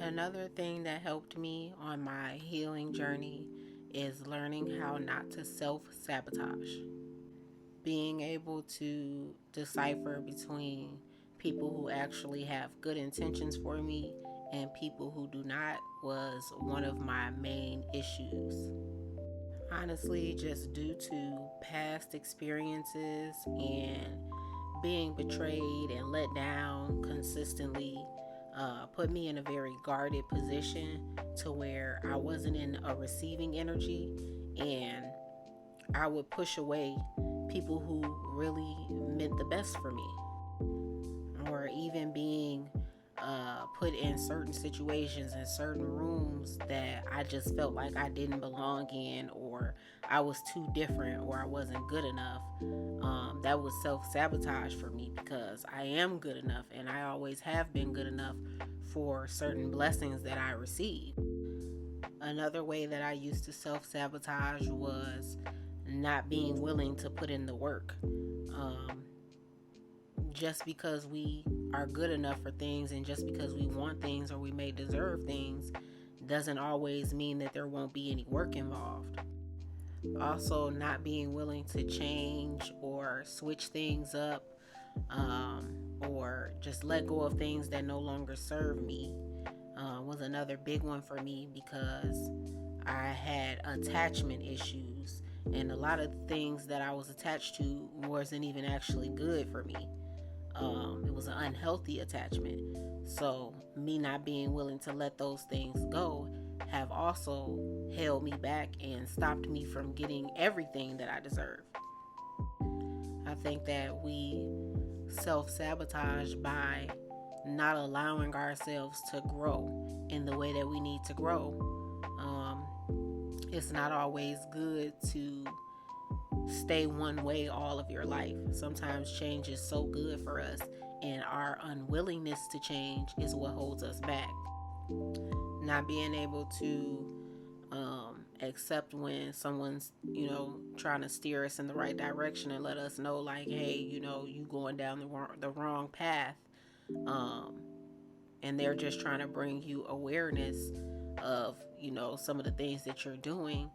Another thing that helped me on my healing journey is learning how not to self sabotage. Being able to decipher between people who actually have good intentions for me and people who do not was one of my main issues. Honestly, just due to past experiences and being betrayed and let down consistently put me in a very guarded position to where I wasn't in a receiving energy, and I would push away people who really meant the best for me, or even being put in certain situations in certain rooms that I just felt like I didn't belong in, or I was too different, or I wasn't good enough. That was self sabotage for me because I am good enough and I always have been good enough for certain blessings that I receive. Another way that I used to self sabotage was not being willing to put in the work. Um, just because we are good enough for things and just because we want things or we may deserve things doesn't always mean that there won't be any work involved. Also, not being willing to change or switch things up, um, or just let go of things that no longer serve me was another big one for me because I had attachment issues, and a lot of things that I was attached to wasn't even actually good for me. It was an unhealthy attachment. So, me not being willing to let those things go have also held me back and stopped me from getting everything that I deserve. I think that we self sabotage by not allowing ourselves to grow in the way that we need to grow. It's not always good to stay one way all of your life. Sometimes change is so good for us, and our unwillingness to change is what holds us back. Not being able to accept when someone's, trying to steer us in the right direction and let us know, like, hey, you going down the wrong path. Um, and they're just trying to bring you awareness of, some of the things that you're doing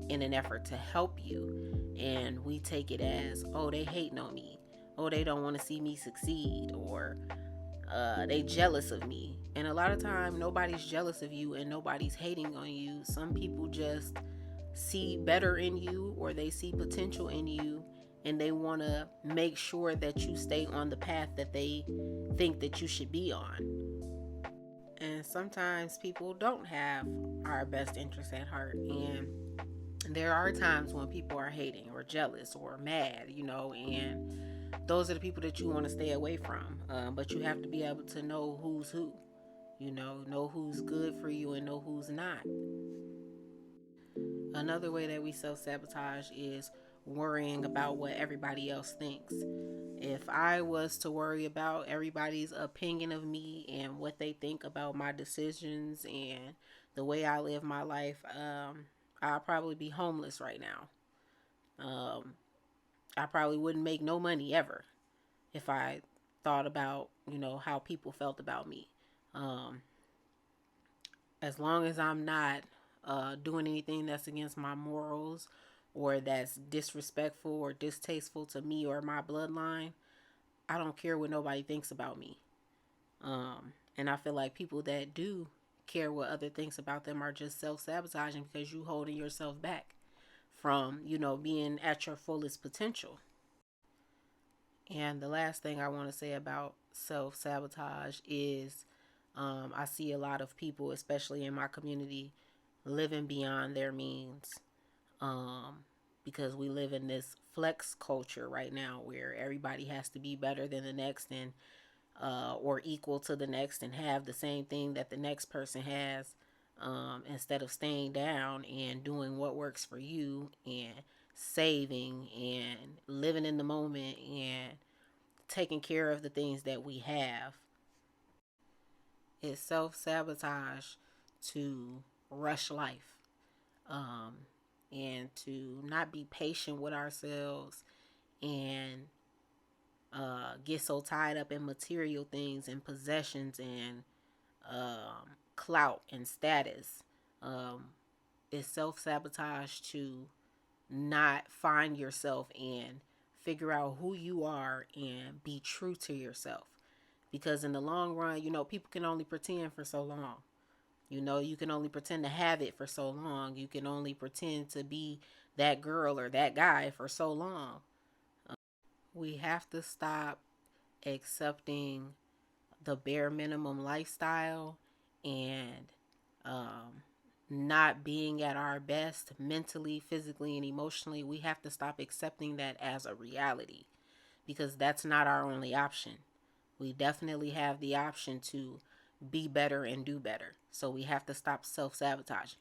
in an effort to help you. And we take it as, oh, they hating on me. Oh, they don't want to see me succeed, or they jealous of me. And a lot of time, nobody's jealous of you and nobody's hating on you. Some people just see better in you, or they see potential in you, and they want to make sure that you stay on the path that they think that you should be on. And sometimes people don't have our best interests at heart, and there are times when people are hating or jealous or mad, and those are the people that you want to stay away from. But you have to be able to know who's who, know who's good for you and know who's not. Another way that we self sabotage is worrying about what everybody else thinks. If I was to worry about everybody's opinion of me and what they think about my decisions and the way I live my life, I'll probably be homeless right now. I probably wouldn't make no money ever if I thought about, how people felt about me. Um, as long as I'm not doing anything that's against my morals or that's disrespectful or distasteful to me or my bloodline, I don't care what nobody thinks about me. And I feel like people that do care what other thinks about them are just self sabotaging because you holding yourself back from, being at your fullest potential. And the last thing I want to say about self sabotage is I see a lot of people, especially in my community, living beyond their means, um, because we live in this flex culture right now where everybody has to be better than the next, and or equal to the next, and have the same thing that the next person has, instead of staying down and doing what works for you and saving and living in the moment and taking care of the things that we have. It's self sabotage to rush life, um, and to not be patient with ourselves, and get so tied up in material things and possessions and clout and status. Um, it's self sabotage to not find yourself and figure out who you are and be true to yourself. Because in the long run, people can only pretend for so long. You can only pretend to have it for so long. You can only pretend to be that girl or that guy for so long. We have to stop accepting the bare minimum lifestyle and um, not being at our best mentally, physically, and emotionally. We have to stop accepting that as a reality because that's not our only option. We definitely have the option to be better and do better. So we have to stop self sabotaging.